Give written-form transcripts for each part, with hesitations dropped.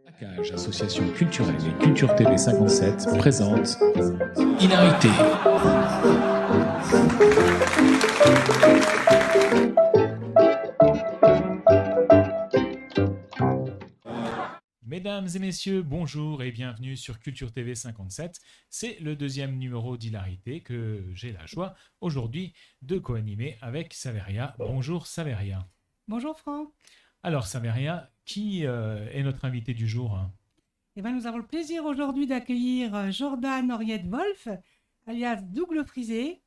ACAGE, Association culturelle et Culture TV 57, présente Hilarité. Mesdames et messieurs, bonjour et bienvenue sur Culture TV 57. C'est le deuxième numéro d'Hilarité que j'ai la joie aujourd'hui de co-animer avec Saveria. Bonjour Saveria. Bonjour Franck. Alors Saveria, qui est notre invité du jour? Eh ben, nous avons le plaisir aujourd'hui d'accueillir Jordan Henriette Wolf, alias Dougle Frisé,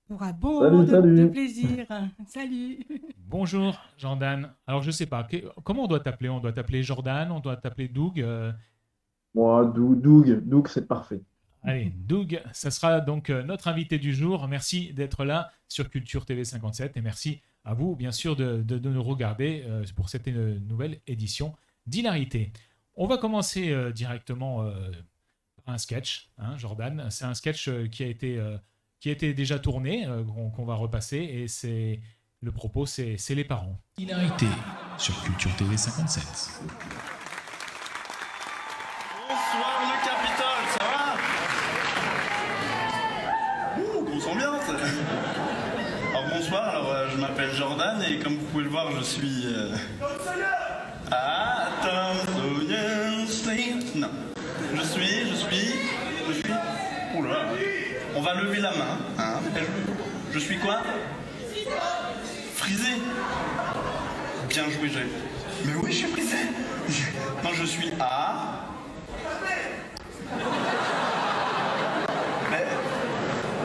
pour un bon moment de plaisir. Salut. Bonjour Jordan. Alors je sais pas, comment on doit t'appeler? On doit t'appeler Jordan, on doit t'appeler Doug. Moi, Doug, c'est parfait. Allez, Doug, ça sera donc notre invité du jour. Merci d'être là sur Culture TV 57 et merci à vous, bien sûr, de nous regarder pour cette nouvelle édition d'Hilarité. On va commencer directement par un sketch, hein, Jordan. C'est un sketch qui a été déjà tourné, qu'on va repasser, et le propos, c'est les parents. Hilarité sur Culture TV 57. Bonsoir le Capitole, ça va? Grosse ambiance. Alors bonsoir, je m'appelle Jordan et comme vous pouvez le voir, je suis... Tom Sawyer. Non. Je suis... Oula. On va lever la main. Hein. Je suis quoi? Frisé. Bien joué, j'ai. Mais oui, je suis frisé. Non, je suis Mais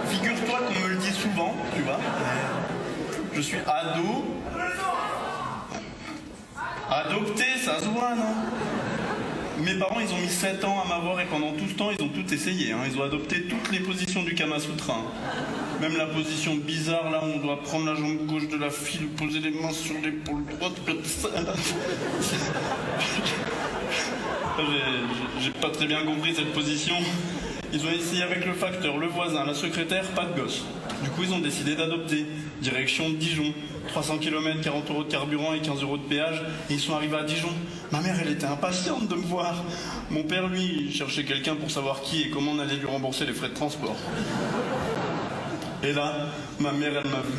figure-toi qu'on me le dit souvent, tu vois. Je suis adopté, ça se voit, non? Mes parents, ils ont mis 7 ans à m'avoir et pendant tout ce temps, ils ont tout essayé. Hein. Ils ont adopté toutes les positions du Kama Sutra. Hein. Même la position bizarre, là, où on doit prendre la jambe gauche de la fille, poser les mains sur l'épaule droite, comme ça, là. J'ai pas très bien compris cette position. Ils ont essayé avec le facteur, le voisin, la secrétaire, pas de gosse. Du coup, ils ont décidé d'adopter. Direction Dijon. 300 km, 40 € de carburant et 15 € de péage. Et ils sont arrivés à Dijon. Ma mère, elle était impatiente de me voir. Mon père, lui, il cherchait quelqu'un pour savoir qui et comment on allait lui rembourser les frais de transport. Et là, ma mère, elle m'a vu.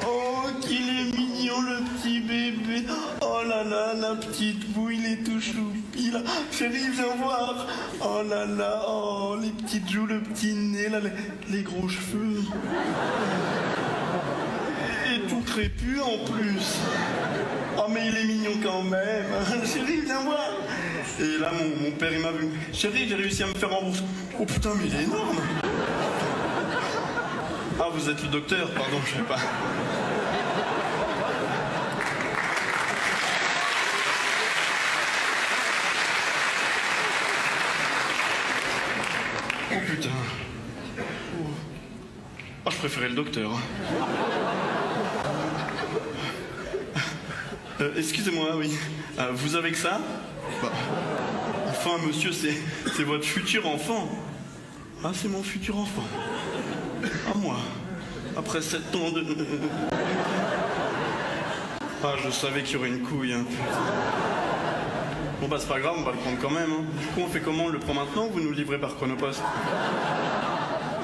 Oh, qu'il est mignon, le petit bébé. Oh là là, la petite boue, il est tout choupi, là. Chérie, viens voir. Oh là là, oh, les petites joues, le petit nez, là, les gros cheveux. Et tout crépus en plus. Oh, mais il est mignon quand même. Chérie, viens voir. Et là, mon père, il m'a vu. Chérie, j'ai réussi à me faire rembourser. Oh putain, mais il est énorme. Ah, vous êtes le docteur, pardon, je sais pas. Oh putain. Oh, je préférais le docteur. Excusez-moi, oui. Vous avez que ça? Bah. Enfin, monsieur, c'est votre futur enfant. Ah, c'est mon futur enfant. À moi. Après 7 ans de... Ah, je savais qu'il y aurait une couille. Hein. Bon, bah, c'est pas grave, on va le prendre quand même. Hein. Du coup, on fait comment? On le prend maintenant ou vous nous le livrez par Chronopost?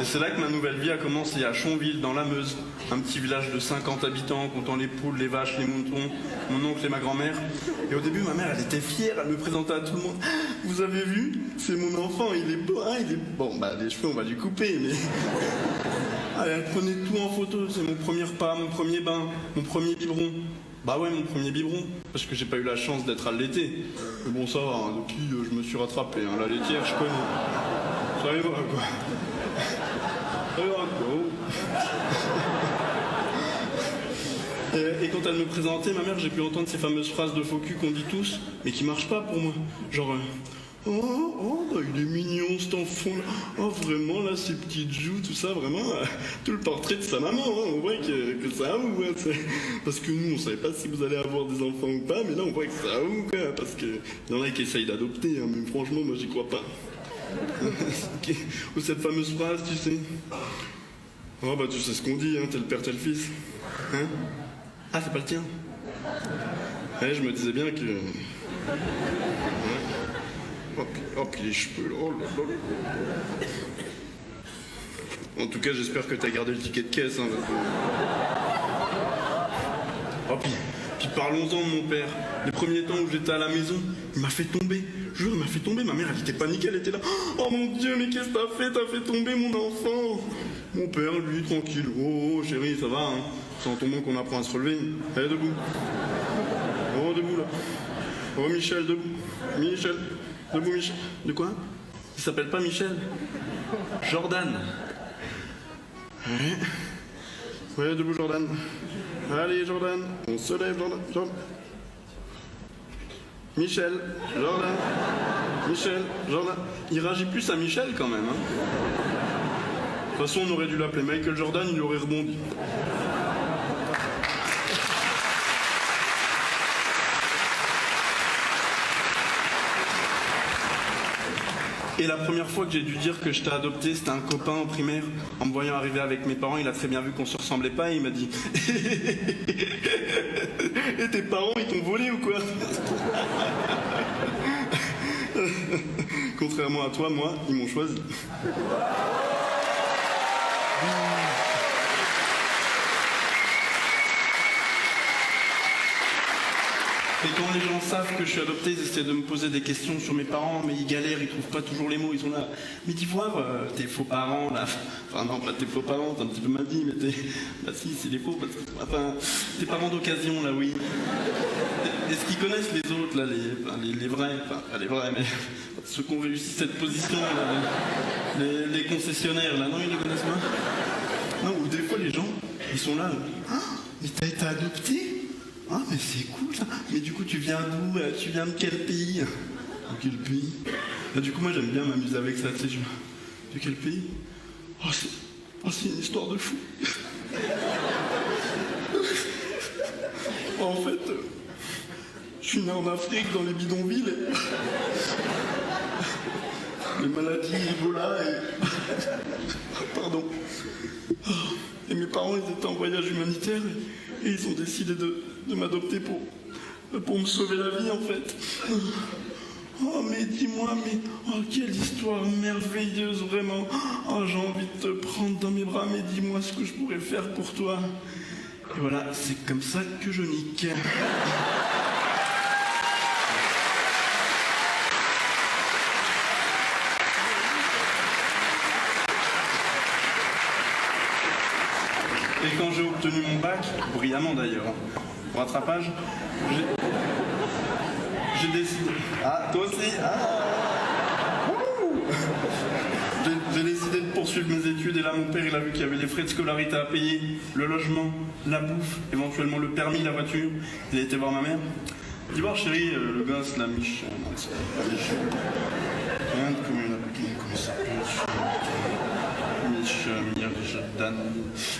Et c'est là que ma nouvelle vie a commencé, à Chonville, dans la Meuse. Un petit village de 50 habitants, comptant les poules, les vaches, les moutons, mon oncle et ma grand-mère. Et au début, ma mère, elle était fière, elle me présentait à tout le monde. Vous avez vu? C'est mon enfant, il est beau, hein, il est... Bon, bah, les cheveux, on va lui couper, mais... Ah, elle prenait tout en photo, c'est mon premier repas, mon premier bain, mon premier biberon. Bah ouais, mon premier biberon, parce que j'ai pas eu la chance d'être allaité. Mais bon, ça va, hein, depuis, je me suis rattrapé, hein, la laitière, je connais. Ça y va, quoi. Et quand elle me présentait, ma mère, j'ai pu entendre ces fameuses phrases de faux cul qu'on dit tous, mais qui marchent pas pour moi. Genre, bah, il est mignon cet enfant-là. Oh, vraiment, là, ses petites joues, tout ça, vraiment, tout le portrait de sa maman, hein, on voit que ça ouvre, hein, parce que nous, on savait pas si vous allez avoir des enfants ou pas, mais là, on voit que ça ouvre, quoi, parce qu'il y en a qui essayent d'adopter, hein, mais franchement, moi, j'y crois pas. Ou cette fameuse phrase, tu sais. Oh bah tu sais ce qu'on dit, hein, tel père, tel fils. Hein? Ah, c'est pas le tien. Ouais, je me disais bien que... Ouais. puis les cheveux, oh là là. En tout cas, j'espère que t'as gardé le ticket de caisse. Hein, puis parlons-en de mon père. Les premiers temps où j'étais à la maison, il m'a fait tomber. Je jure, il m'a fait tomber. Ma mère, elle était paniquée, elle était là. Oh mon Dieu, mais qu'est-ce que t'as fait? T'as fait tomber mon enfant. Mon père, lui, tranquille. Oh, chérie, ça va, hein. C'est en tombant qu'on apprend à se relever. Allez, debout. Oh, debout, là. Oh, Michel, debout. Michel. Debout, Michel. De quoi? Il s'appelle pas Michel. Jordan. Ouais, debout, Jordan. Allez, Jordan. On se lève, Jordan. Jordan. Michel. Jordan. Michel. Jordan. Il réagit plus à Michel, quand même, hein. De toute façon, on aurait dû l'appeler Michael Jordan, il aurait rebondi. Et la première fois que j'ai dû dire que je t'ai adopté, c'était un copain en primaire. En me voyant arriver avec mes parents, il a très bien vu qu'on se ressemblait pas et il m'a dit « Et tes parents, ils t'ont volé ou quoi ?» Contrairement à toi, moi, ils m'ont choisi. Et quand les gens savent que je suis adopté, ils essaient de me poser des questions sur mes parents, mais ils galèrent, ils trouvent pas toujours les mots, ils sont là. Mais dis voir, tes faux parents, là. Enfin non, pas tes faux parents, t'as un petit peu mal dit, mais bah si, c'est les faux, parce que... Enfin, tes parents d'occasion, là, oui. Est-ce qu'ils connaissent les autres, là, les vrais, enfin, pas les vrais, mais ceux qui ont réussi cette position, là, les concessionnaires, là, non, ils les connaissent pas? Non, ou des fois, les gens, ils sont là, mais t'as été adopté? Ah, mais c'est cool ça. Mais du coup, tu viens d'où? Tu viens de quel pays? De quel pays? Là, du coup, moi, j'aime bien m'amuser avec ça, tu sais. De quel pays? C'est une histoire de fou. En fait, je suis né en Afrique, dans les bidonvilles. Les maladies, Ebola et... Pardon. Et mes parents, ils étaient en voyage humanitaire et ils ont décidé de m'adopter pour me sauver la vie, en fait. Oh, mais dis-moi, mais... Oh, quelle histoire merveilleuse, vraiment. Oh, j'ai envie de te prendre dans mes bras, mais dis-moi ce que je pourrais faire pour toi. Et voilà, c'est comme ça que je nique. Et quand j'ai obtenu mon bac, brillamment d'ailleurs, pour rattrapage, j'ai décidé... Ah, toi aussi, J'ai décidé de poursuivre mes études et là mon père il a vu qu'il y avait les frais de scolarité à payer, le logement, la bouffe, éventuellement le permis, la voiture. Il a été voir ma mère. Dis voir chérie, le gosse, la Michel. Non, c'est pas Michel. Comment il s'appelle?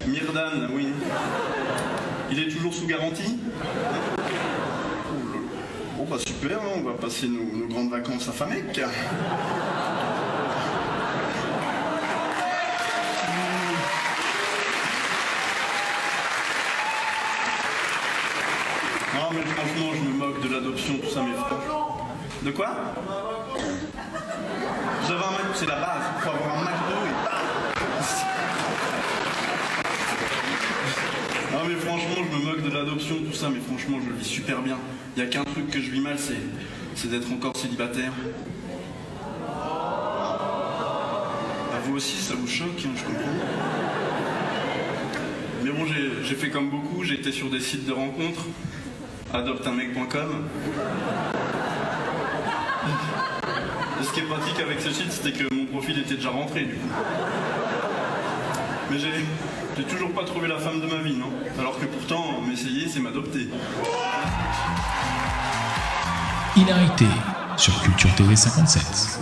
Myrdan, oui. Il est toujours sous garantie? Bon bah super, hein, on va passer nos grandes vacances à Famec. Non mais franchement je me moque de l'adoption, tout ça, mais franchement... De quoi? J'avais un McDo, c'est la base, il faut avoir un McDo et... Non mais franchement je me moque de l'adoption, tout ça, mais franchement je le vis super bien. Il n'y a qu'un truc que je vis mal, c'est d'être encore célibataire. À vous aussi ça vous choque, hein, je comprends. Mais bon j'ai fait comme beaucoup, j'ai été sur des sites de rencontres, adopteunmec.com. Et ce qui est pratique avec ce site, c'était que mon profil était déjà rentré du coup. Mais j'ai toujours pas trouvé la femme de ma vie, non? Alors que pourtant, m'essayer, c'est m'adopter. Hilarité sur Culture TV 57.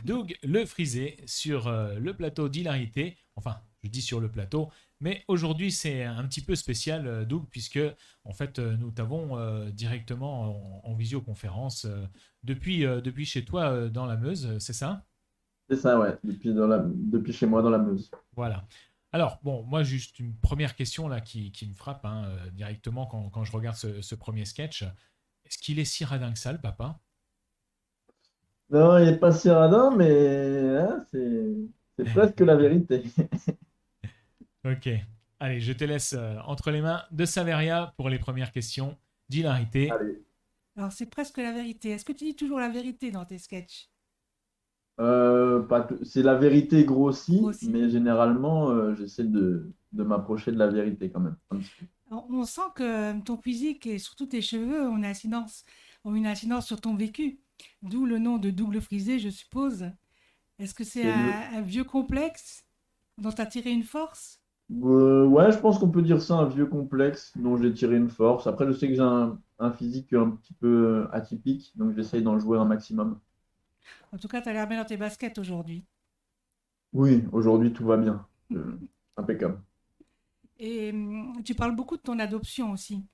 Doug Le Frisé sur le plateau d'Hilarité. Enfin, je dis sur le plateau, mais aujourd'hui c'est un petit peu spécial, Doug, puisque en fait nous t'avons directement en visioconférence depuis chez toi dans la Meuse, c'est ça? C'est ça, ouais, depuis chez moi dans la Meuse. Voilà. Alors, bon, moi, juste une première question là qui me frappe directement quand je regarde ce premier sketch. Est-ce qu'il est si radin que ça, le papa? Non, il n'est pas si radin, mais hein, c'est presque la vérité. Ok. Allez, je te laisse entre les mains de Saveria pour les premières questions d'hilarité. Allez. Alors, c'est presque la vérité. Est-ce que tu dis toujours la vérité dans tes sketchs? C'est la vérité grossie, Grossie. mais généralement, j'essaie de m'approcher de la vérité quand même. Un petit peu. Alors, on sent que ton physique et surtout tes cheveux ont une incidence sur ton vécu. D'où le nom de double frisé, je suppose. Est-ce que c'est C'est un vieux complexe dont tu as tiré une force? Ouais, je pense qu'on peut dire ça, un vieux complexe dont j'ai tiré une force. Après, je sais que j'ai un physique un petit peu atypique, donc j'essaye d'en jouer un maximum. En tout cas, tu as l'air bien dans tes baskets aujourd'hui. Oui, aujourd'hui, tout va bien. Impeccable. Et tu parles beaucoup de ton adoption aussi.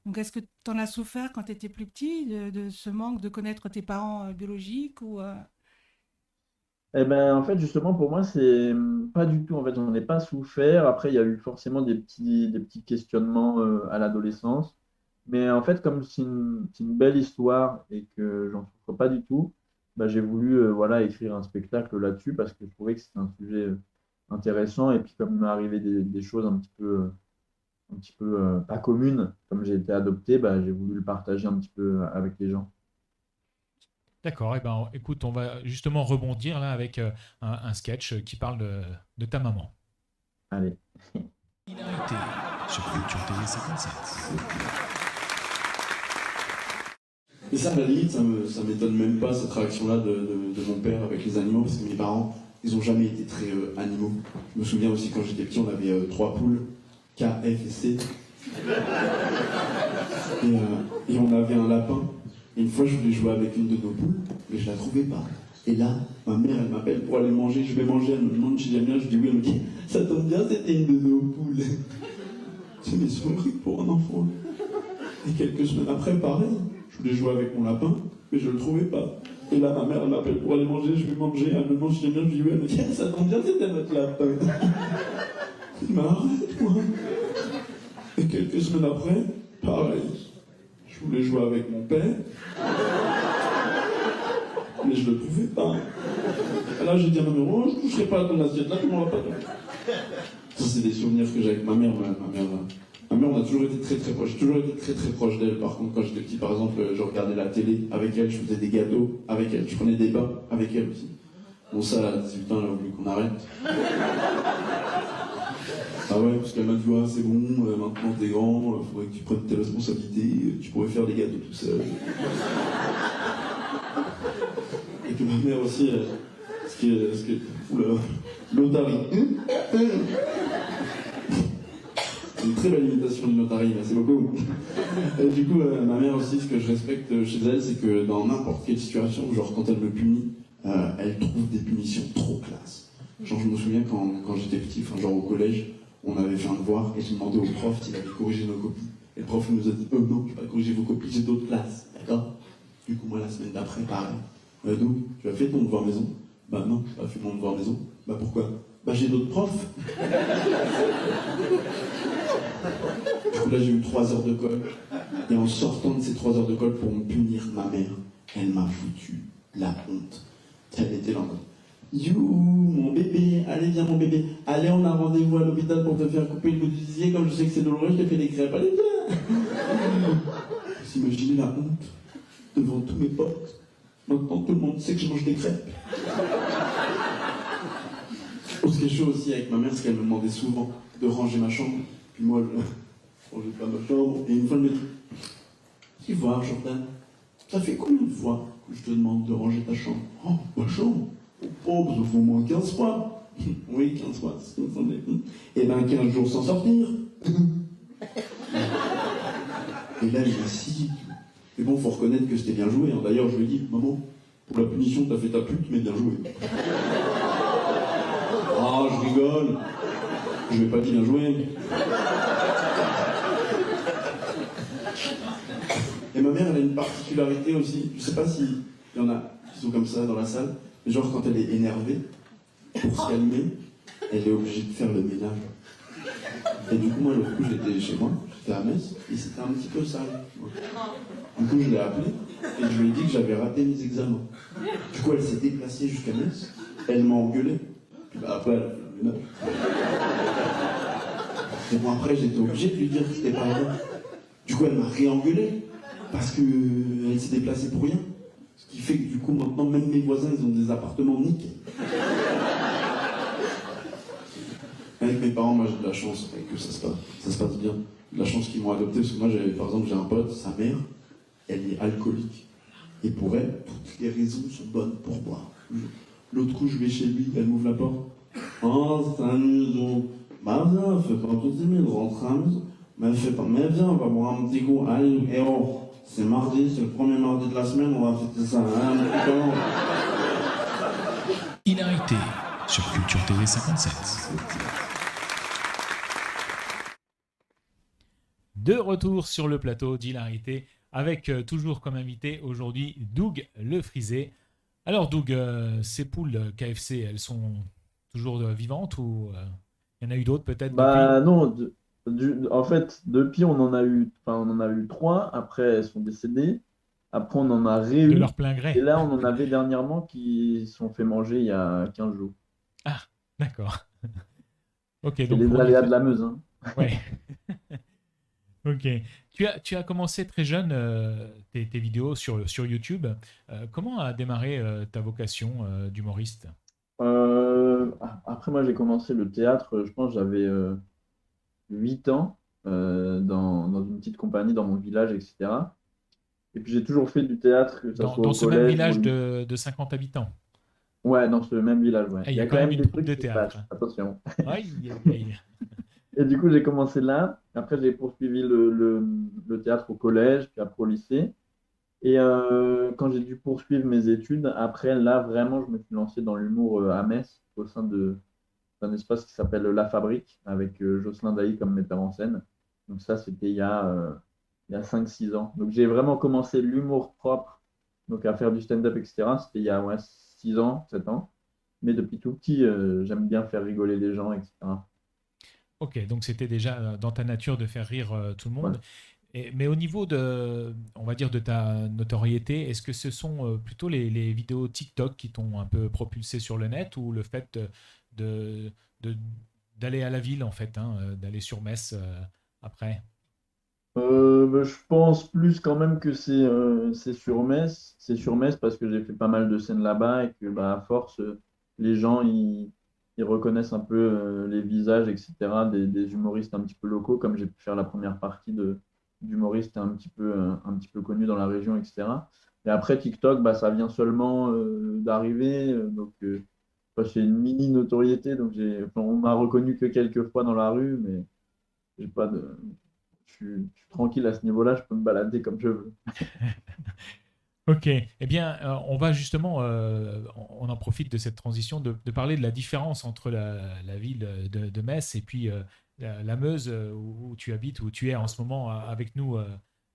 Donc, est-ce que tu en as souffert quand tu étais plus petit, de ce manque de connaître tes parents biologiques ou Eh ben, en fait, justement, pour moi, c'est pas du tout. En fait, j'en ai pas souffert. Après, il y a eu forcément des petits questionnements à l'adolescence. Mais en fait, comme c'est une belle histoire et que j'en souffre pas du tout, bah, j'ai voulu voilà, écrire un spectacle là-dessus parce que je trouvais que c'était un sujet intéressant. Et puis, comme il m'est arrivé des choses un petit peu pas communes, comme j'ai été adopté, bah, j'ai voulu le partager un petit peu avec les gens. D'accord, eh ben, écoute, on va justement rebondir là avec un sketch qui parle de ta maman. Allez. Hilarité sur Culture TV 57. Et ça, à la limite, ça m'étonne même pas, cette réaction-là de mon père avec les animaux, parce que mes parents, ils ont jamais été très animaux. Je me souviens aussi, quand j'étais petit, on avait 3 poules, K, F et C. Et on avait un lapin. Et une fois, je voulais jouer avec une de nos poules, mais je la trouvais pas. Et là, ma mère, elle m'appelle pour aller manger. Je vais manger, elle me demande si j'aime bien. Je dis oui, elle me dit, ça tombe bien, c'était une de nos poules. C'est mes sourires pour un enfant. Et quelques semaines après, pareil, je voulais jouer avec mon lapin, mais je le trouvais pas. Et là, ma mère, elle m'appelle pour aller manger. Je vais manger, elle me demande si j'aime bien. Je dis oui, elle me dit, ça tombe bien, c'était notre lapin. Il m'a arrêté, moi. Et quelques semaines après, pareil. Je voulais jouer avec mon père, mais je le trouvais pas. Et là, j'ai dit à ma mère, oh, je ne toucherai pas à ton assiette, là, tu m'en vas pas. Ça, c'est des souvenirs que j'ai avec ma mère. Ma mère, on a toujours été très très proches. J'ai toujours été très très proche d'elle. Par contre, quand j'étais petit, par exemple, je regardais la télé avec elle, je faisais des gâteaux avec elle, je prenais des bains avec elle aussi. Bon, ça, à 18 ans, elle a voulu qu'on arrête. Ah ouais, parce qu'elle m'a dit, ah, c'est bon, maintenant t'es grand, il faudrait que tu prennes tes responsabilités, tu pourrais faire des gâteaux tout seul. Et que ma mère aussi, oula, l'otarie. C'est une très belle imitation d'une otarie, merci beaucoup. Et du coup, ma mère aussi, ce que je respecte chez elle, c'est que dans n'importe quelle situation, genre quand elle me punit, elle trouve des punitions trop classe. Genre, je me souviens quand j'étais petit, enfin genre au collège, on avait fait un devoir et j'ai demandé au prof s'il avait corrigé nos copies. Et le prof nous a dit non, je vais pas corriger vos copies, j'ai d'autres classes, d'accord? Du coup, moi, la semaine d'après, pareil. Donc, tu as fait ton devoir maison? Bah non, j'ai pas fait mon devoir maison. Bah pourquoi? Bah j'ai d'autres profs. Du coup, là, j'ai eu 3 heures de colle. Et en sortant de ces 3 heures de colle pour me punir, ma mère, elle m'a foutu la honte. Elle était là en mode, you, mon bébé, allez viens mon bébé, allez on a rendez-vous à l'hôpital pour te faire couper le bout du zizi, comme je sais que c'est douloureux, je t'ai fait des crêpes, allez viens. Vous imaginez la honte devant tous mes potes. Maintenant tout le monde sait que je mange des crêpes. Ce qui est chaud aussi avec ma mère, c'est qu'elle me demandait souvent de ranger ma chambre. Puis moi, je rangeais pas ma chambre. Et une fois, elle me dit, tu vois, Jordan, ça fait combien de fois que je te demande de ranger ta chambre? Oh, ma chambre? Oh, ça fait au moins 15 fois. Oui, 15 fois, c'est ce que vous entendez. Et ben 15 jours sans sortir. Et là, il m'a si. Mais bon, faut reconnaître que c'était bien joué. Hein. D'ailleurs, je lui ai dit, maman, pour la punition, t'as fait ta pute, mais bien joué. Ah, je rigole. Je vais pas dire bien joué. Et ma mère, elle a une particularité aussi. Je sais pas s'il y en a qui sont comme ça dans la salle. Mais genre, quand elle est énervée, pour se calmer, elle est obligée de faire le ménage. Et du coup, moi, l'autre coup, j'étais chez moi. C'était à Metz, et c'était un petit peu sale. Du coup, je l'ai appelée, et je lui ai dit que j'avais raté mes examens. Du coup, elle s'est déplacée jusqu'à Metz, elle m'a engueulé, puis bah, après, elle a fait le ménage. Et bon, après, j'étais obligé de lui dire que c'était pas vrai. Du coup, elle m'a réengueulé, parce qu'elle s'est déplacée pour rien. Ce qui fait que du coup, maintenant, même mes voisins, ils ont des appartements nickel. Avec mes parents, moi j'ai de la chance que ça se passe bien. De la chance qu'ils m'ont adopté, parce que moi, par exemple, j'ai un pote, sa mère, elle est alcoolique. Et pour elle, toutes les raisons sont bonnes pour boire. L'autre coup, je vais chez lui, elle m'ouvre la porte. Oh, c'est amusant. Bah viens, fais pas tout timide, rentre à la maison. Mais fais pas, mais viens, on va boire un petit coup. Allez, et oh, c'est mardi, c'est le premier mardi de la semaine, on va fêter ça. Hein, comment Hilarité sur Culture TV 57. De retour sur le plateau d'Hilarité avec toujours comme invité aujourd'hui Doug Le Frisé. Alors Doug, ces poules KFC, elles sont toujours vivantes ou il y en a eu d'autres peut-être Bah depuis? non, en fait, depuis on en a eu trois, après elles sont décédées, après on en a De réu, leur plein et gré. là on en avait dernièrement qui se sont fait manger il y a 15 jours. Ah, d'accord. Ok, C'est donc les pour aléas nettoyer. de la Meuse, hein. Ouais. Ok. Tu as commencé très jeune tes vidéos sur YouTube. Comment a démarré ta vocation d'humoriste? Après moi j'ai commencé le théâtre, je pense que j'avais 8 ans, dans une petite compagnie dans mon village, etc. Et puis j'ai toujours fait du théâtre, que ce soit Dans au ce même collège ou au village lycée. de 50 habitants. Ouais, dans ce même village, ouais. Ah, il Il y y a a quand quand même même une des troupe trucs de qui se théâtre. passent, attention. Aïe, aïe, aïe. Et du coup, j'ai commencé là. Après, j'ai poursuivi le théâtre au collège, puis après au lycée. Et quand j'ai dû poursuivre mes études, après, là, vraiment, je me suis lancé dans l'humour à Metz, au sein d'un espace qui s'appelle La Fabrique, avec Jocelyn Dailly comme metteur en scène. Donc ça, c'était il y a 5 6 ans. Donc j'ai vraiment commencé l'humour propre, donc à faire du stand-up, etc. C'était il y a 6 ans, 7 ans. Mais depuis tout petit, j'aime bien faire rigoler les gens, etc. Ok, donc c'était déjà dans ta nature de faire rire tout le Ouais. monde. Mais au niveau on va dire, de ta notoriété, est-ce que ce sont plutôt les vidéos TikTok qui t'ont un peu propulsé sur le net ou le fait de- de- d'aller à la ville, en fait, hein, d'aller sur Metz après? Bah, je pense plus quand même que c'est sur Metz. C'est sur Metz parce que j'ai fait pas mal de scènes là-bas et que bah, à force, les gens ils reconnaissent un peu les visages, etc., des humoristes un petit peu locaux, comme j'ai pu faire la première partie d'humoristes un petit peu connus dans la région, etc. Et après, TikTok, bah, ça vient seulement d'arriver. Donc, bah, c'est une mini notoriété. Donc, on m'a reconnu que quelques fois dans la rue, mais j'ai pas de. Je suis tranquille à ce niveau-là, je peux me balader comme je veux. Ok, eh bien, on va justement, on en profite de cette transition, de parler de la différence entre la ville de Metz et puis la Meuse où tu habites, où tu es en ce moment avec nous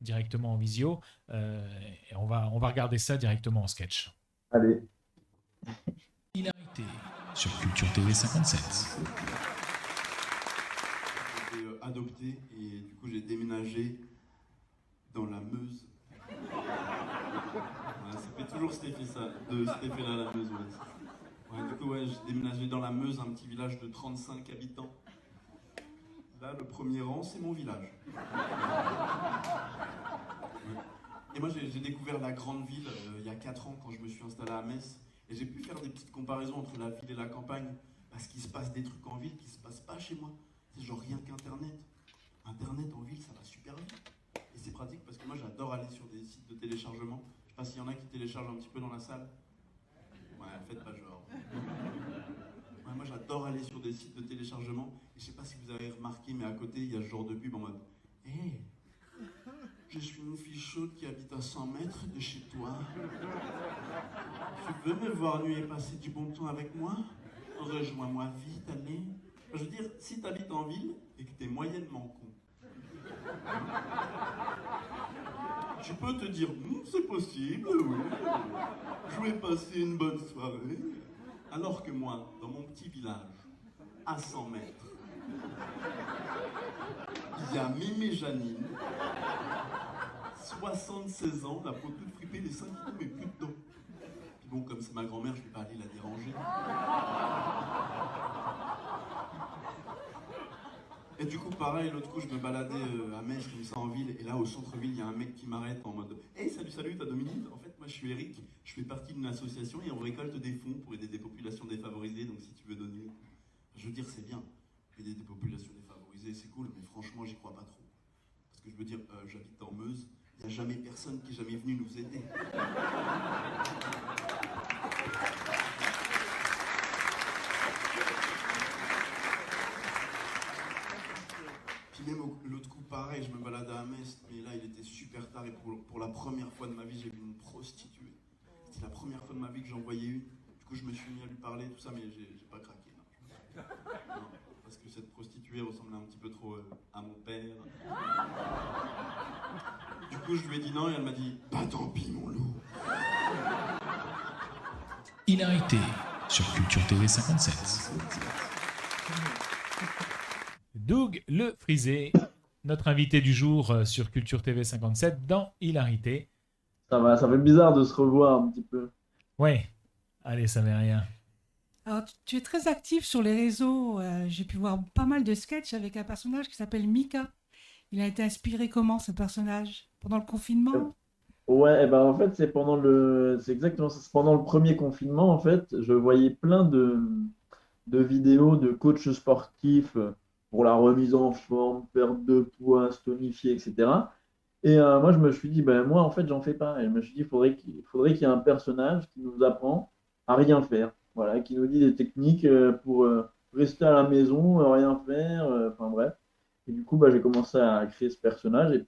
directement en visio. Et on va regarder ça directement en sketch. Allez, Hilarité sur Culture TV 57. J'ai été adopté et du coup j'ai déménagé dans la Meuse. Ouais, ça fait toujours cet effet, ça, de cet effet-là, la Meuse. Ouais, du coup, ouais, j'ai déménagé dans la Meuse, un petit village de 35 habitants. Là, le premier rang, c'est mon village. Et moi, j'ai découvert la grande ville il y a 4 ans quand je me suis installé à Metz. Et j'ai pu faire des petites comparaisons entre la ville et la campagne. Parce qu'il se passe des trucs en ville qui ne se passent pas chez moi. C'est genre rien qu'Internet. Internet en ville, ça va super vite. Et c'est pratique parce que moi, j'adore aller sur des sites de téléchargement. Je sais pas s'il y en a qui téléchargent un petit peu dans la salle. Ouais, faites pas genre. Ouais, moi, j'adore aller sur des sites de téléchargement. Et je sais pas si vous avez remarqué, mais à côté, il y a ce genre de pub en mode Hé, je suis une fille chaude qui habite à 100 mètres de chez toi. Tu veux me voir nu et passer du bon temps avec moi? Rejoins-moi vite, allez. Je veux dire, si t'habites en ville et que t'es moyennement con, tu peux te dire, c'est possible, oui. Je vais passer une bonne soirée. Alors que moi, dans mon petit village, à 100 mètres, il y a Mémé Janine, 76 ans, la peau toute fripée, les seins qui tombent mais plus de dents. Puis bon, comme c'est ma grand-mère, je vais pas aller la déranger. Et du coup, pareil, l'autre coup, je me baladais à Metz, comme ça, en ville, et là, au centre-ville, il y a un mec qui m'arrête en mode « Hey, salut, t'as 2 minutes ?» En fait, moi, je suis Eric, je fais partie d'une association et on récolte des fonds pour aider des populations défavorisées, donc si tu veux donner... Je veux dire, c'est bien, aider des populations défavorisées, c'est cool, mais franchement, j'y crois pas trop. Parce que je veux dire, j'habite en Meuse, il n'y a jamais personne qui est jamais venu nous aider. Puis même l'autre coup, pareil, je me baladais à Metz, mais là, il était super tard et pour la première fois de ma vie, j'ai vu une prostituée. C'était la première fois de ma vie que j'en voyais une. Du coup, je me suis mis à lui parler, tout ça, mais j'ai pas craqué. Non, parce que cette prostituée ressemblait un petit peu trop à mon père. Du coup, je lui ai dit non et elle m'a dit « Bah tant pis, mon loup !» Hilarité sur Culture TV 57. Doug Le Frisé, notre invité du jour sur Culture TV 57 dans Hilarité. Ça fait bizarre de se revoir un petit peu. Ouais, allez, ça met rien. Alors, tu es très actif sur les réseaux. J'ai pu voir pas mal de sketchs avec un personnage qui s'appelle Mika. Il a été inspiré comment, ce personnage? Pendant le confinement? Ouais, et ben en fait, c'est exactement ça. C'est pendant le premier confinement, en fait, je voyais plein de vidéos de coachs sportifs pour la remise en forme, perte de poids, se tonifier, etc. Et moi, je me suis dit, ben moi, en fait, j'en fais pas. Et je me suis dit, il faudrait qu'il y ait un personnage qui nous apprend à rien faire. Voilà, qui nous dit des techniques pour rester à la maison, rien faire, enfin bref. Et du coup, bah, j'ai commencé à créer ce personnage et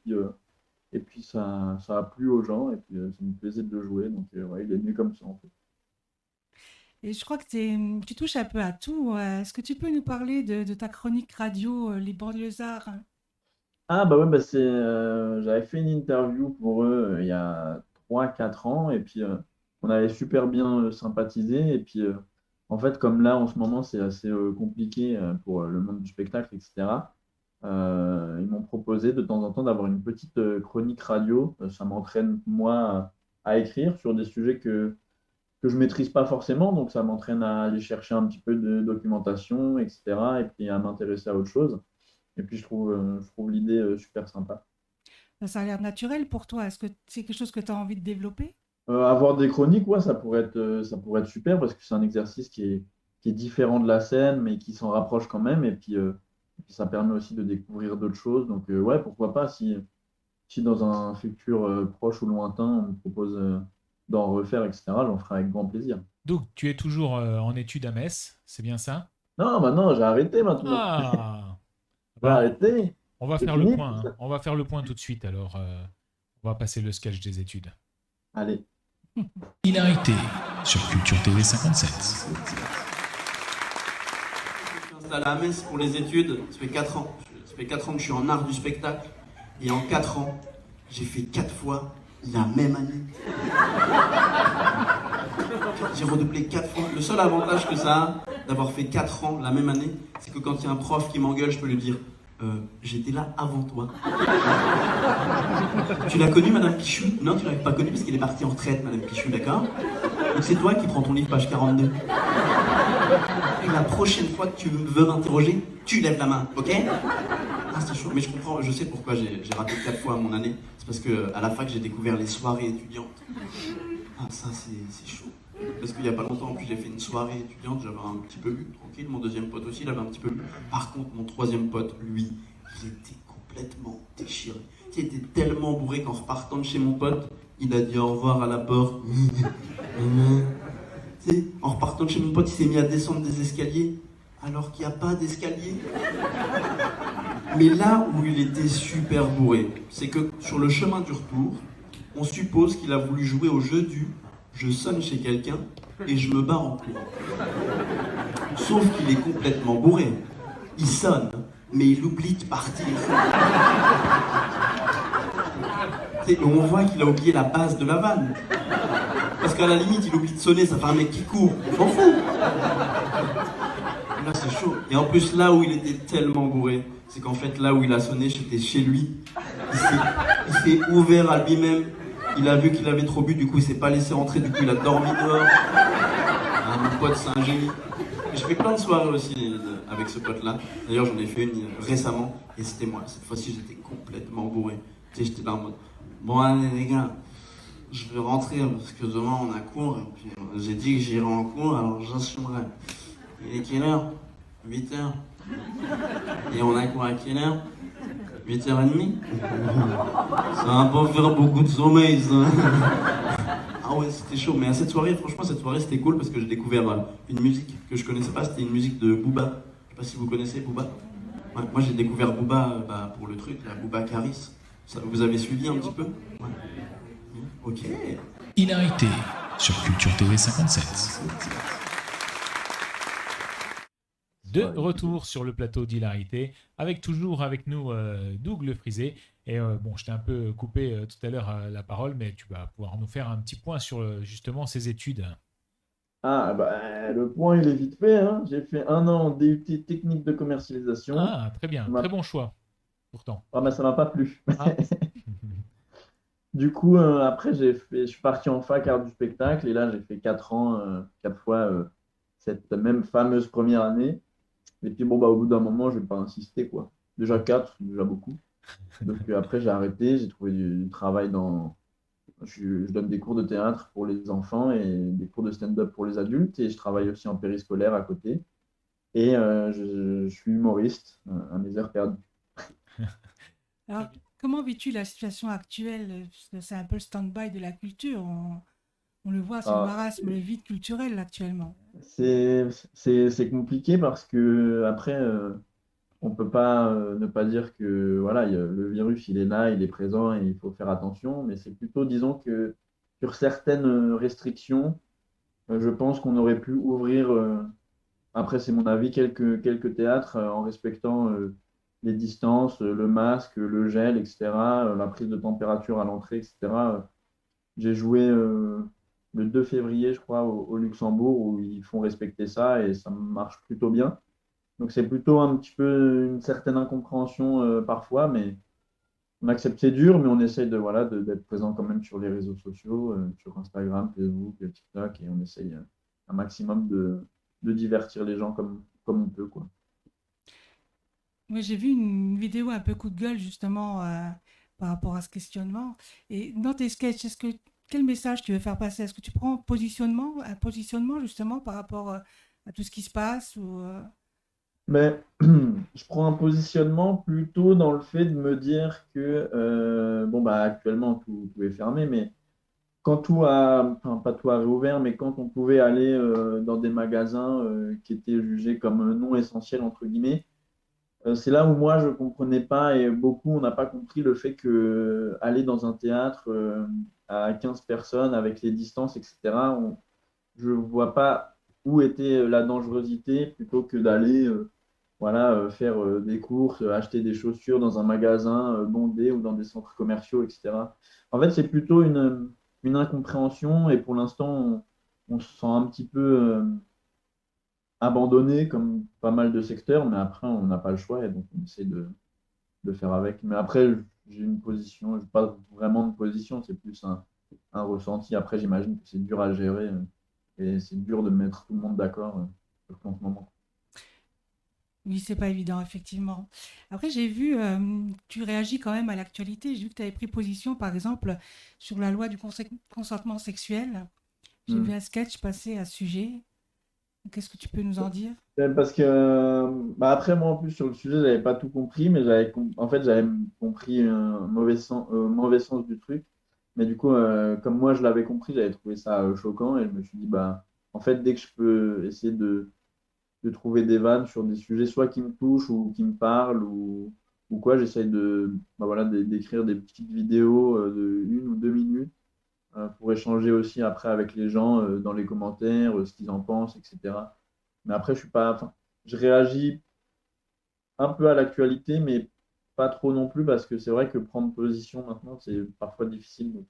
puis ça a plu aux gens et puis ça me plaisait de le jouer. Donc ouais, il est venu comme ça en fait. Et je crois que tu touches un peu à tout. Est-ce que tu peux nous parler de ta chronique radio, Les Banlieusards? Ah bah ouais, bah j'avais fait une interview pour eux il y a 3 4 ans et puis on avait super bien sympathisé et puis en fait comme là en ce moment c'est assez compliqué pour le monde du spectacle, etc. Ils m'ont proposé de temps en temps d'avoir une petite chronique radio. Ça m'entraîne moi à écrire sur des sujets que je maîtrise pas forcément, donc ça m'entraîne à aller chercher un petit peu de documentation, etc. et puis à m'intéresser à autre chose. Et puis je trouve l'idée super sympa. Ça a l'air naturel pour toi. Est-ce que c'est quelque chose que tu as envie de développer? Avoir des chroniques, ouais, ça pourrait être super parce que c'est un exercice qui est différent de la scène, mais qui s'en rapproche quand même. Et puis ça permet aussi de découvrir d'autres choses. Donc, ouais, pourquoi pas, si dans un futur proche ou lointain, on me propose d'en refaire, etc., j'en ferai avec grand plaisir. Doug, tu es toujours en études à Metz, c'est bien ça? Non, maintenant, j'ai arrêté maintenant. Ah, J'ai arrêté. on va C'est faire le fini. point. On va faire le point tout de suite. Alors, on va passer le sketch des études. Allez. Hilarité sur Culture TV 57. Je suis installé à Metz pour les études, ça fait 4 ans. Ça fait 4 ans que je suis en art du spectacle. Et en 4 ans, j'ai fait 4 fois la même année. J'ai redoublé 4 fois. Le seul avantage que ça a d'avoir fait 4 ans la même année, c'est que quand il y a un prof qui m'engueule, je peux lui dire j'étais là avant toi. Tu l'as connue, Madame Pichou? Non, tu l'avais pas connue parce qu'elle est partie en retraite, Madame Pichou, d'accord? Donc c'est toi qui prends ton livre, page 42. Et la prochaine fois que tu veux m'interroger, tu lèves la main, ok? Ah, c'est chaud, mais je comprends, je sais pourquoi j'ai raté 4 fois mon année. C'est parce qu'à la fac, j'ai découvert les soirées étudiantes. Ah, ça, c'est chaud. Parce qu'il y a pas longtemps, en plus, j'ai fait une soirée étudiante, j'avais un petit peu bu, tranquille. Mon deuxième pote aussi, il avait un petit peu bu. Par contre, mon troisième pote, lui, il était complètement déchiré. Il était tellement bourré qu'en repartant de chez mon pote, il a dit au revoir à la porte. Tu sais, en repartant de chez mon pote, il s'est mis à descendre des escaliers, alors qu'il n'y a pas d'escalier. Mais là où il était super bourré, c'est que sur le chemin du retour, on suppose qu'il a voulu jouer au jeu du « je sonne chez quelqu'un et je me barre en courant ». Sauf qu'il est complètement bourré. Il sonne, mais il oublie de partir. Et on voit qu'il a oublié la base de la vanne. Parce qu'à la limite, il oublie de sonner, ça fait un mec qui court. On s'en fout. Là, c'est chaud. Et en plus, là où il était tellement bourré, c'est qu'en fait, là où il a sonné, j'étais chez lui. Il s'est ouvert à lui-même. Il a vu qu'il avait trop bu, du coup, il s'est pas laissé rentrer, du coup, il a dormi dehors. Ah, mon pote, c'est un génie. Je fais plein de soirées aussi avec ce pote-là. D'ailleurs, j'en ai fait une récemment, et c'était moi. Cette fois-ci, j'étais complètement bourré. Tu sais, j'étais là en mode, bon, allez, les gars, je vais rentrer parce que demain, on a cours. Et puis, j'ai dit que j'irai en cours, alors j'assumerai. Il est quelle heure? 8h. Et on a cours à quelle heure? 8h30. Ça va pas faire beaucoup de sommeil, ça. Ah ouais, c'était chaud. Mais à cette soirée, franchement, cette soirée, c'était cool parce que j'ai découvert une musique que je connaissais pas. C'était une musique de Booba. Je sais pas si vous connaissez Booba. Ouais, moi, j'ai découvert Booba pour le truc, la Booba Caris. Ça, vous avez suivi un petit peu? Ouais. Ok. Hilarité sur Culture TV 57. De retour sur le plateau d'Hilarité, avec toujours avec nous Doug Le Frisé. Et bon, je t'ai un peu coupé tout à l'heure la parole, mais tu vas pouvoir nous faire un petit point sur justement ces études. Ah, bah, le point, il est vite fait, hein. J'ai fait 1 an en DUT technique de commercialisation. Ah, très bien, Ma- très bon choix, pourtant. Ah, bah, ça m'a pas plu. Ah. Du coup, après, je suis parti en fac art du spectacle et là, j'ai fait 4 ans, 4 fois cette même fameuse première année. Et puis, bon, bah, au bout d'un moment, je vais pas insister, quoi. Déjà 4, c'est déjà beaucoup. Donc, après, j'ai arrêté, j'ai trouvé du travail dans. Je donne des cours de théâtre pour les enfants et des cours de stand-up pour les adultes et je travaille aussi en périscolaire à côté. Et je suis humoriste à mes heures perdues. Alors, comment vis-tu la situation actuelle? Parce que c'est un peu le stand-by de la culture. On le voit, c'est le Ah, marasme, le vide culturel actuellement. c'est compliqué parce que après, on peut pas ne pas dire que voilà, le virus, il est là, il est présent et il faut faire attention. Mais c'est plutôt, disons que sur certaines restrictions, je pense qu'on aurait pu ouvrir, après c'est mon avis, quelques théâtres en respectant les distances, le masque, le gel, etc., la prise de température à l'entrée, etc. J'ai joué le 2 février, je crois, au Luxembourg, où ils font respecter ça et ça marche plutôt bien. Donc c'est plutôt un petit peu une certaine incompréhension parfois, mais on accepte c'est dur, mais on essaye de voilà d'être présent quand même sur les réseaux sociaux, sur Instagram, Facebook, TikTok, et on essaye un maximum de divertir les gens comme on peut, quoi. Moi, j'ai vu une vidéo un peu coup de gueule justement par rapport à ce questionnement. Et dans tes sketchs, quel message tu veux faire passer? Est-ce que tu prends un positionnement justement par rapport à tout ce qui se passe Mais je prends un positionnement plutôt dans le fait de me dire que bon bah actuellement tout est fermé, mais quand enfin pas tout a réouvert, mais quand on pouvait aller dans des magasins qui étaient jugés comme non essentiels, entre guillemets, c'est là où moi je ne comprenais pas et beaucoup on n'a pas compris le fait que aller dans un théâtre à 15 personnes avec les distances, etc., je ne vois pas où était la dangerosité plutôt que d'aller voilà, faire des courses, acheter des chaussures dans un magasin bondé ou dans des centres commerciaux, etc. En fait, c'est plutôt une incompréhension et pour l'instant, on se sent un petit peu abandonné comme pas mal de secteurs, mais après, on n'a pas le choix et donc on essaie de faire avec. Mais après, j'ai une position, je n'ai pas vraiment de position, c'est plus un ressenti. Après, j'imagine que c'est dur à gérer et c'est dur de mettre tout le monde d'accord surtout en ce moment. Oui, c'est pas évident, effectivement. Après, j'ai vu, tu réagis quand même à l'actualité. J'ai vu que tu avais pris position, par exemple, sur la loi du consentement sexuel. J'ai vu Hmm. un sketch passer à ce sujet. Qu'est-ce que tu peux nous en dire? Parce que, bah après, moi, en plus, sur le sujet, j'avais pas tout compris, mais en fait, j'avais compris un mauvais sens du truc. Mais du coup, comme moi, je l'avais compris, j'avais trouvé ça choquant et je me suis dit, bah, en fait, dès que je peux essayer de trouver des vannes sur des sujets, soit qui me touchent ou qui me parlent ou quoi, j'essaye bah, voilà, d'écrire des petites vidéos de 1 ou 2 minutes pour échanger aussi après avec les gens dans les commentaires, ce qu'ils en pensent, etc. Mais après, je suis pas, enfin, je réagis un peu à l'actualité, mais pas trop non plus parce que c'est vrai que prendre position maintenant, c'est parfois difficile. Donc,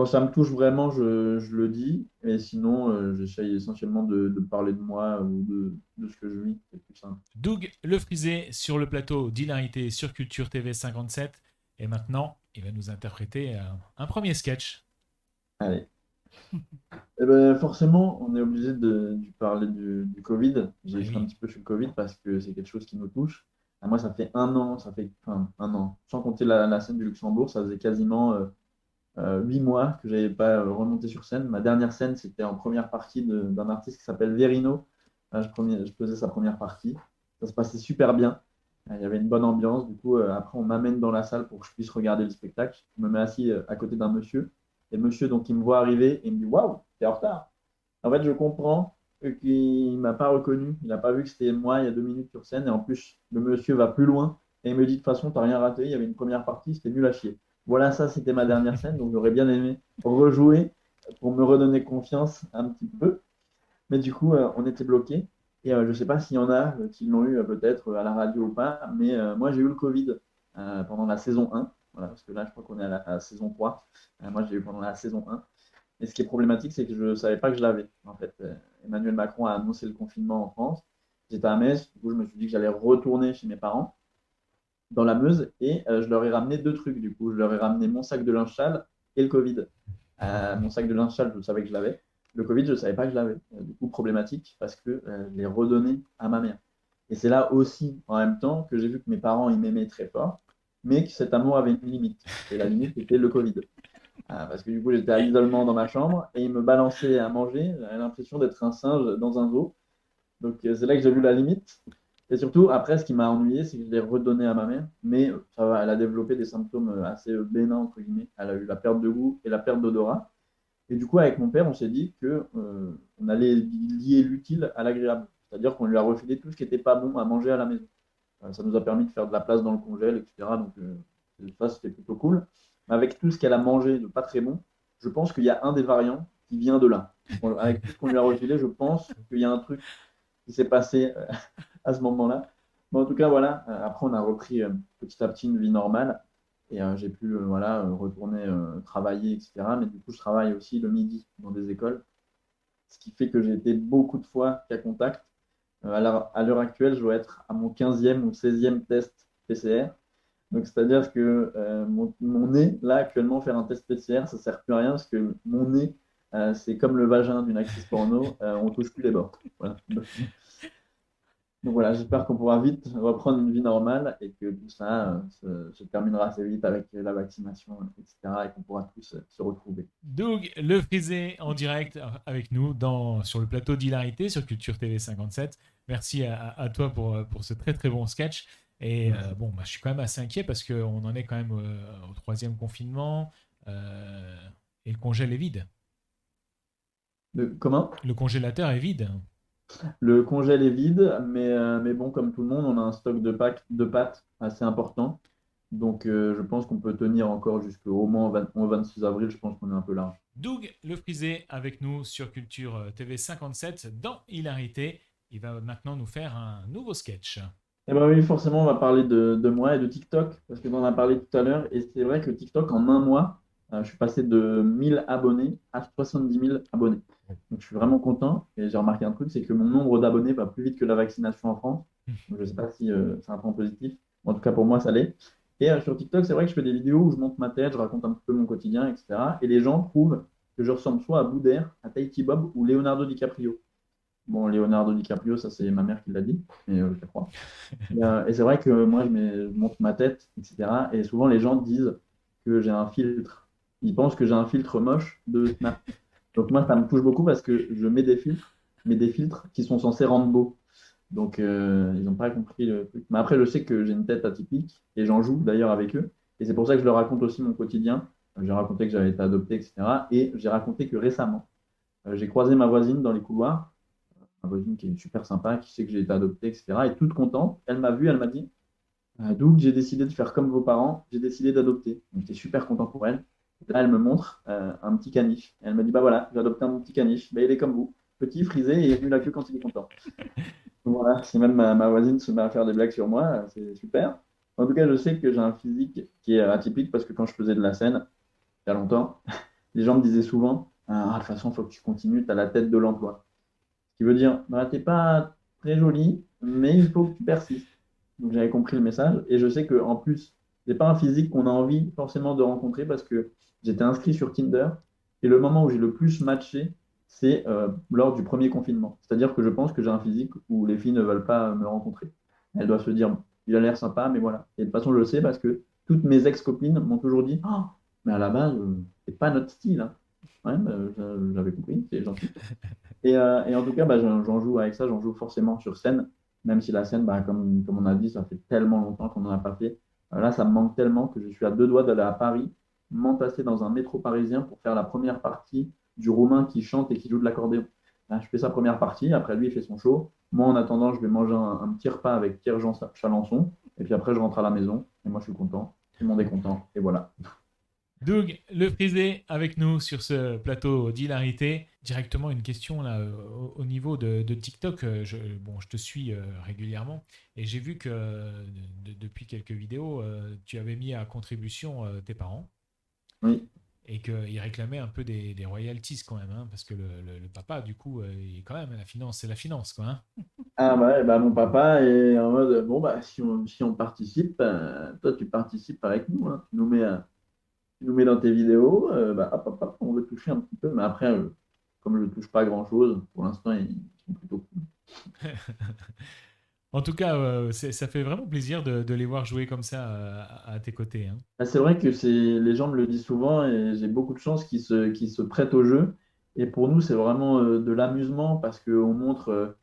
Quand ça me touche vraiment, je le dis. Et sinon, j'essaye essentiellement de parler de moi ou de ce que je vis. C'est plus simple. Doug Le Frisé sur le plateau d'Hilarité sur Culture TV 57. Et maintenant, il va nous interpréter un premier sketch. Allez. Eh ben, forcément, on est obligé de parler du Covid. J'ai Ah écrit oui. un petit peu sur le Covid parce que c'est quelque chose qui nous touche. Moi, ça fait un an, enfin, un an. Sans compter la scène du Luxembourg, ça faisait quasiment 8 mois que j'avais pas remonté sur scène. Ma dernière scène, c'était en première partie d'un artiste qui s'appelle Verino. Je faisais sa première partie. Ça se passait super bien. Il y avait une bonne ambiance. Du coup, après, on m'amène dans la salle pour que je puisse regarder le spectacle. Je me mets assis à côté d'un monsieur. Et le monsieur, donc, il me voit arriver et il me dit waouh, t'es en retard. En fait, je comprends qu'il ne m'a pas reconnu. Il n'a pas vu que c'était moi il y a 2 minutes sur scène. Et en plus, le monsieur va plus loin et il me dit de toute façon, t'as rien raté. Il y avait une première partie, c'était nul à chier. Voilà, ça, c'était ma dernière scène. Donc, j'aurais bien aimé rejouer pour me redonner confiance un petit peu. Mais du coup, on était bloqués. Et je ne sais pas s'il y en a qui l'ont eu peut-être à la radio ou pas. Mais moi, j'ai eu le Covid pendant la saison 1. Voilà, parce que là, je crois qu'on est à la saison 3. Moi, j'ai eu pendant la saison 1. Et ce qui est problématique, c'est que je ne savais pas que je l'avais. En fait, Emmanuel Macron a annoncé le confinement en France. J'étais à Metz, du coup, je me suis dit que j'allais retourner chez mes parents dans la Meuse et je leur ai ramené 2 trucs. Du coup, je leur ai ramené mon sac de linge sale et le Covid. Mon sac de linge sale, je savais que je l'avais. Le Covid, je ne savais pas que je l'avais. Du coup, problématique parce que je l'ai redonné à ma mère. Et c'est là aussi, en même temps, que j'ai vu que mes parents, ils m'aimaient très fort, mais que cet amour avait une limite. Et la limite, c'était le Covid. Parce que du coup, j'étais à l'isolement dans ma chambre et ils me balançaient à manger. J'avais l'impression d'être un singe dans un zoo. Donc, c'est là que j'ai vu la limite. Et surtout, après, ce qui m'a ennuyé, c'est que je l'ai redonné à ma mère. Mais ça va, elle a développé des symptômes assez bénins, entre guillemets. Elle a eu la perte de goût et la perte d'odorat. Et du coup, avec mon père, on s'est dit que on allait lier l'utile à l'agréable. C'est-à-dire qu'on lui a refilé tout ce qui n'était pas bon à manger à la maison. Ça nous a permis de faire de la place dans le congèle, etc. Donc, ça, c'était plutôt cool. Mais avec tout ce qu'elle a mangé de pas très bon, je pense qu'il y a un des variants qui vient de là. Avec tout ce qu'on lui a refilé, je pense qu'il y a un truc qui s'est passé à ce moment-là. Mais en tout cas, voilà. Après, on a repris petit à petit une vie normale. Et j'ai pu voilà, retourner travailler, etc. Mais du coup, je travaille aussi le midi dans des écoles. Ce qui fait que j'ai été beaucoup de fois cas contact. À l'heure actuelle, je dois être à mon 15e ou 16e test PCR. Donc, c'est-à-dire que mon nez, là, actuellement, faire un test PCR, ça ne sert plus à rien parce que mon nez, c'est comme le vagin d'une actrice porno, on ne touche plus les bords. Voilà. Donc voilà, j'espère qu'on pourra vite reprendre une vie normale et que tout ça se terminera assez vite avec la vaccination, etc. et qu'on pourra tous se retrouver. Doug Le Frisé en direct avec nous sur le plateau d'Hilarité sur Culture TV 57. Merci à toi pour ce très très bon sketch. Et bon, je suis quand même assez inquiet parce qu'on en est quand même au 3e confinement et le congèle est vide. Comment? Le congélateur est vide. Le congèle est vide, mais bon, comme tout le monde, on a un stock de pâtes assez important. Donc je pense qu'on peut tenir encore jusqu'au moins au 26 avril, je pense qu'on est un peu large. Doug Le Frisé avec nous sur Culture TV 57 dans Hilarité. Il va maintenant nous faire un nouveau sketch. Eh ben oui, forcément, on va parler de moi et de TikTok, parce que on en a parlé tout à l'heure, et c'est vrai que TikTok, en un mois, je suis passé de 1000 abonnés à 70 000 abonnés. Donc je suis vraiment content, et j'ai remarqué un truc, c'est que mon nombre d'abonnés va plus vite que la vaccination en France. Donc, je ne sais pas si c'est un point positif, en tout cas pour moi, ça l'est. Et sur TikTok, c'est vrai que je fais des vidéos où je monte ma tête, je raconte un petit peu mon quotidien, etc. Et les gens trouvent que je ressemble soit à Boudère, à Tahiti Bob ou Leonardo DiCaprio. Bon, Leonardo DiCaprio, ça c'est ma mère qui l'a dit, mais je le crois. Et c'est vrai que moi, je monte ma tête, etc. Et souvent, les gens disent que j'ai un filtre. Ils pensent que j'ai un filtre moche de Snap. Donc moi, ça me touche beaucoup parce que je mets des filtres, mais des filtres qui sont censés rendre beau. Donc, ils n'ont pas compris le truc. Mais après, je sais que j'ai une tête atypique et j'en joue d'ailleurs avec eux. Et c'est pour ça que je leur raconte aussi mon quotidien. J'ai raconté que j'avais été adopté, etc. Et j'ai raconté que récemment, j'ai croisé ma voisine dans les couloirs, ma voisine qui est super sympa, qui sait que j'ai été adopté, etc. Et toute contente, elle m'a vu, elle m'a dit Doug, j'ai décidé de faire comme vos parents, j'ai décidé d'adopter. Donc, j'étais super content pour elle. Et là, elle me montre un petit caniche. Et elle me dit bah voilà, j'ai adopté un petit caniche. Bah, il est comme vous, petit, frisé et il remue la queue quand il est content. Donc, voilà, si même ma voisine se met à faire des blagues sur moi, c'est super. En tout cas, je sais que j'ai un physique qui est atypique parce que quand je faisais de la scène, il y a longtemps, les gens me disaient souvent, ah, de toute façon, il faut que tu continues, tu as la tête de l'emploi. Ce qui veut dire, bah, tu n'es pas très jolie, mais il faut que tu persistes. Donc j'avais compris le message et je sais qu'en plus, ce n'est pas un physique qu'on a envie forcément de rencontrer parce que j'étais inscrit sur Tinder et le moment où j'ai le plus matché, c'est lors du premier confinement. C'est-à-dire que je pense que j'ai un physique où les filles ne veulent pas me rencontrer. Elles doivent se dire, il a l'air sympa, mais voilà. Et de toute façon, je le sais parce que toutes mes ex-copines m'ont toujours dit, oh, mais à la base, c'est pas notre style, hein. Ouais, bah, j'avais compris, c'est gentil. Et en tout cas, bah, j'en joue avec ça, j'en joue forcément sur scène, même si la scène, bah, comme on a dit, ça fait tellement longtemps qu'on n'en a pas fait. Là, ça me manque tellement que je suis à deux doigts d'aller à Paris, m'entasser dans un métro parisien pour faire la première partie du Roumain qui chante et qui joue de l'accordéon. Là, je fais sa première partie, après lui, il fait son show. Moi, en attendant, je vais manger un petit repas avec Pierre-Jean Chalençon, et puis après, je rentre à la maison, et moi, je suis content, tout le monde est content, et voilà. Doug Le Frisé avec nous sur ce plateau d'hilarité. Directement une question là au niveau de TikTok. Je te suis régulièrement et j'ai vu que depuis quelques vidéos, tu avais mis à contribution tes parents Oui. et qu'ils réclamaient un peu des royalties quand même, hein, parce que le papa, du coup, il est quand même la finance, c'est la finance, quoi. Hein. Ah bah, bah, mon papa est en mode, bon, bah, si on participe, toi, tu participes avec nous, hein. Tu nous mets dans tes vidéos, bah, hop, hop, hop, on veut toucher un petit peu, mais après, comme je ne touche pas grand-chose, pour l'instant, ils sont plutôt cool. En tout cas, ça fait vraiment plaisir de les voir jouer comme ça à tes côtés. Hein. Ah, c'est vrai que les gens me le disent souvent et j'ai beaucoup de chance qu'ils se prêtent au jeu. Et pour nous, c'est vraiment de l'amusement parce qu'on montre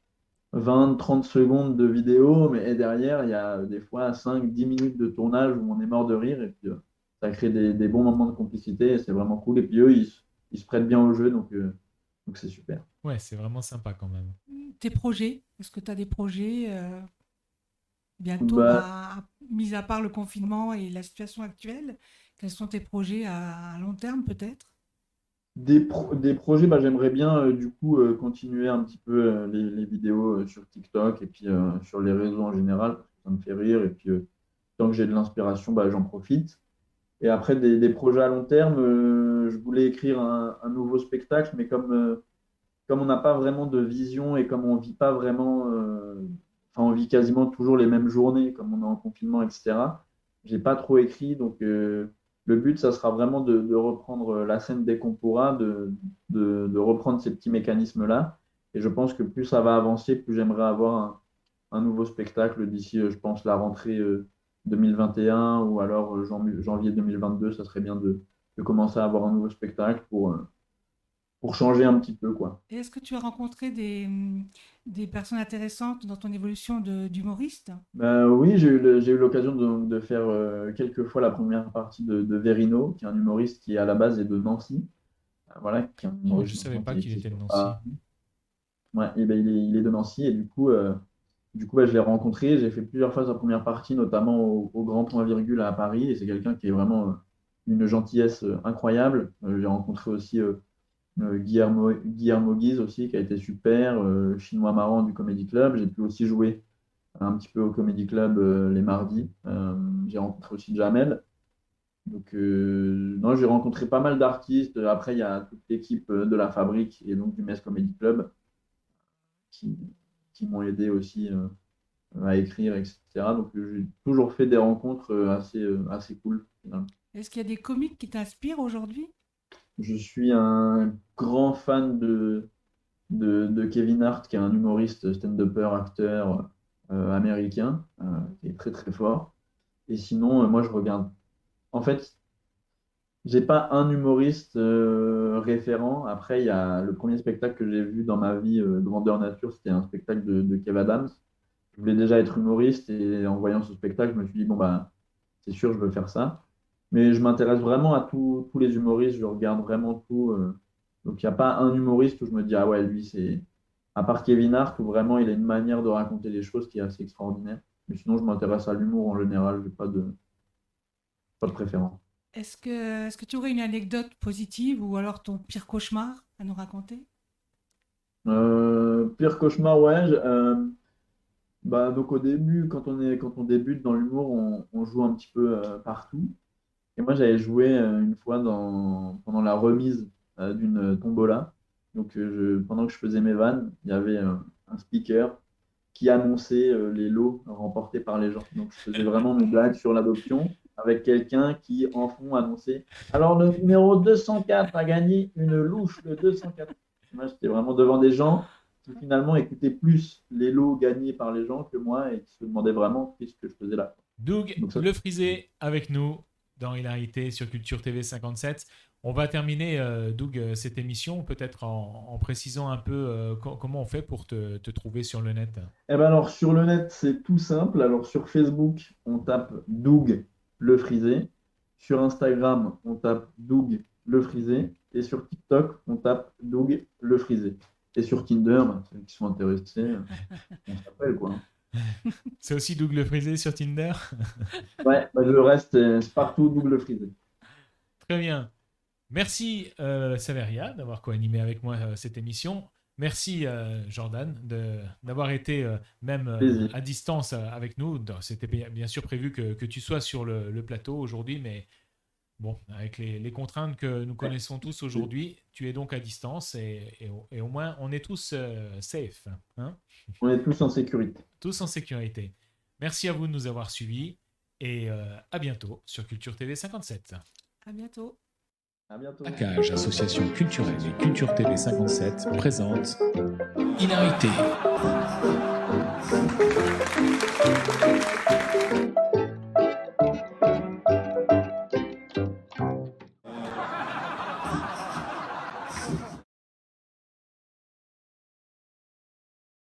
20-30 secondes de vidéo, mais derrière, il y a des fois 5-10 minutes de tournage où on est mort de rire et puis ça crée des bons moments de complicité et c'est vraiment cool. Et puis eux, ils se prêtent bien au jeu, donc c'est super. Ouais, c'est vraiment sympa quand même. Tes projets, est-ce que tu as des projets bientôt, Bah, mis à part le confinement et la situation actuelle, quels sont tes projets à long terme peut-être? des projets, bah, j'aimerais bien du coup continuer un petit peu les vidéos sur TikTok et puis sur les réseaux en général, parce que ça me fait rire. Et puis tant que j'ai de l'inspiration, bah, j'en profite. Et après, des projets à long terme, je voulais écrire un nouveau spectacle, mais comme on n'a pas vraiment de vision et comme on vit pas vraiment, enfin, on vit quasiment toujours les mêmes journées, comme on est en confinement, etc. J'ai pas trop écrit, donc le but, ça sera vraiment de reprendre la scène dès qu'on pourra, de reprendre ces petits mécanismes-là. Et je pense que plus ça va avancer, plus j'aimerais avoir un nouveau spectacle d'ici, je pense, la rentrée 2021 ou alors janvier 2022. Ça serait bien de commencer à avoir un nouveau spectacle pour changer un petit peu, quoi. Et est-ce que tu as rencontré des personnes intéressantes dans ton évolution d'humoriste? Oui, j'ai eu l'occasion de faire quelques fois la première partie de Verino, qui est un humoriste qui à la base est de Nancy. Voilà, qui est un Oh, je humoriste savais maintenant pas qu'il qui est était de sur Nancy. Paris. Ouais, et ben, il est de Nancy et du coup bah, je l'ai rencontré. J'ai fait plusieurs fois sa première partie, notamment au Grand Point Virgule à Paris. Et c'est quelqu'un qui est vraiment une gentillesse incroyable. J'ai rencontré aussi Guillermo Guise aussi, qui a été super. Chinois marrant du Comedy Club. J'ai pu aussi jouer un petit peu au Comedy Club les mardis. J'ai rencontré aussi Jamel. Donc, non, j'ai rencontré pas mal d'artistes. Après, il y a toute l'équipe de la Fabrique et donc du Metz Comedy Club qui, qui m'ont aidé aussi à écrire, etc. Donc, j'ai toujours fait des rencontres assez cool, finalement. Est-ce qu'il y a des comiques qui t'inspirent aujourd'hui? Je suis un grand fan de Kevin Hart, qui est un humoriste, stand-upper, acteur américain, qui est très très fort. Et sinon, moi, je regarde. En fait, j'ai pas un humoriste référent. Après, il y a le premier spectacle que j'ai vu dans ma vie, Grandeur Nature, c'était un spectacle de Kev Adams. Je voulais déjà être humoriste et en voyant ce spectacle, je me suis dit, bon, bah, c'est sûr, je veux faire ça. Mais je m'intéresse vraiment à tous les humoristes, je regarde vraiment tout. Donc, il n'y a pas un humoriste où je me dis, ah ouais, lui, c'est. À part Kevin Hart, où vraiment il a une manière de raconter les choses qui est assez extraordinaire. Mais sinon, je m'intéresse à l'humour en général, je n'ai pas de préférence. Est-ce que tu aurais une anecdote positive ou alors ton pire cauchemar à nous raconter? Pire cauchemar, ouais. Bah, donc au début, quand on débute dans l'humour, on joue un petit peu partout. Et moi, j'avais joué une fois pendant la remise d'une tombola. Donc, pendant que je faisais mes vannes, il y avait un speaker qui annonçait les lots remportés par les gens. Donc, je faisais vraiment mes blagues sur l'adoption avec quelqu'un qui, en fond, annonçait alors, le numéro 204 a gagné une louche, le 204. Moi, j'étais vraiment devant des gens qui, finalement, écoutaient plus les lots gagnés par les gens que moi et qui se demandaient vraiment qu'est-ce que je faisais là. Doug Donc, ça, Le Frisé avec nous dans Hilarité sur Culture TV 57. On va terminer, Doug, cette émission peut-être en précisant un peu comment on fait pour te trouver sur le net. Eh ben alors, sur le net, c'est tout simple. Alors, sur Facebook, on tape Doug Le Frisé. Sur Instagram, on tape Doug Le Frisé. Et sur TikTok, on tape Doug Le Frisé. Et sur Tinder, ceux qui sont intéressés, on s'appelle quoi. C'est aussi Doug Le Frisé sur Tinder. Ouais, le reste, c'est partout Doug Le Frisé. Très bien. Merci Saveria d'avoir co-animé avec moi cette émission. Merci Jordan d'avoir été même Plaisir. à distance avec nous. C'était bien sûr prévu que tu sois sur le plateau aujourd'hui, mais bon, avec les contraintes que nous connaissons tous aujourd'hui, tu es donc à distance et au moins on est tous safe, hein, On est tous en sécurité. tous en sécurité. Merci à vous de nous avoir suivis et à bientôt sur Culture TV 57. À bientôt. À bientôt. ACAGE, Association culturelle et Culture TV 57, présente Hilarité.